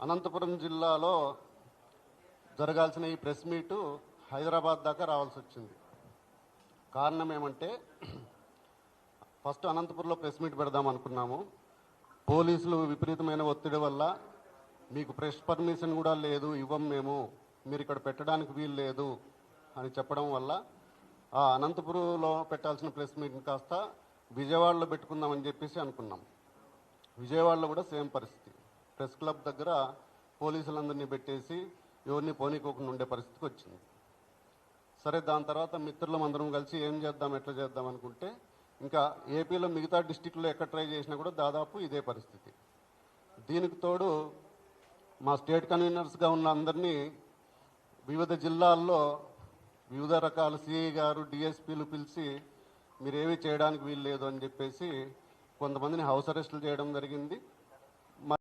అనంతపురం జిల్లాలో జరగాల్సిన ఈ ప్రెస్ మీటు హైదరాబాద్ దాకా రావాల్సి వచ్చింది. కారణం ఏమంటే, ఫస్ట్ అనంతపురంలో ప్రెస్ మీట్ పెడదాం అనుకున్నాము. పోలీసులు విపరీతమైన ఒత్తిడి వల్ల మీకు ప్రెస్ పర్మిషన్ కూడా లేదు, ఇవ్వం మేము, మీరు ఇక్కడ పెట్టడానికి వీలు లేదు అని చెప్పడం వల్ల ఆ అనంతపురంలో పెట్టాల్సిన ప్రెస్ మీట్ని కాస్త విజయవాడలో పెట్టుకుందామని చెప్పేసి అనుకున్నాం. విజయవాడలో కూడా సేమ్ పరిస్థితి. ప్రెస్ క్లబ్ దగ్గర పోలీసులందరినీ పెట్టేసి ఎవరిని పోనీకోకుండా ఉండే పరిస్థితికి వచ్చింది. సరే, దాని తర్వాత మిత్రులం అందరం కలిసి ఏం చేద్దాం, ఎట్లా చేద్దాం అనుకుంటే, ఇంకా ఏపీలో మిగతా డిస్టిక్లో ఎక్కడ ట్రై చేసినా కూడా దాదాపు ఇదే పరిస్థితి. దీనికి తోడు మా స్టేట్ కన్వీనర్స్గా ఉన్న అందరినీ వివిధ జిల్లాల్లో వివిధ రకాల సిఐ గారు, డిఎస్పీలు పిలిచి మీరేమీ చేయడానికి వీలు లేదు అని చెప్పేసి కొంతమందిని హౌస్ అరెస్టులు చేయడం జరిగింది.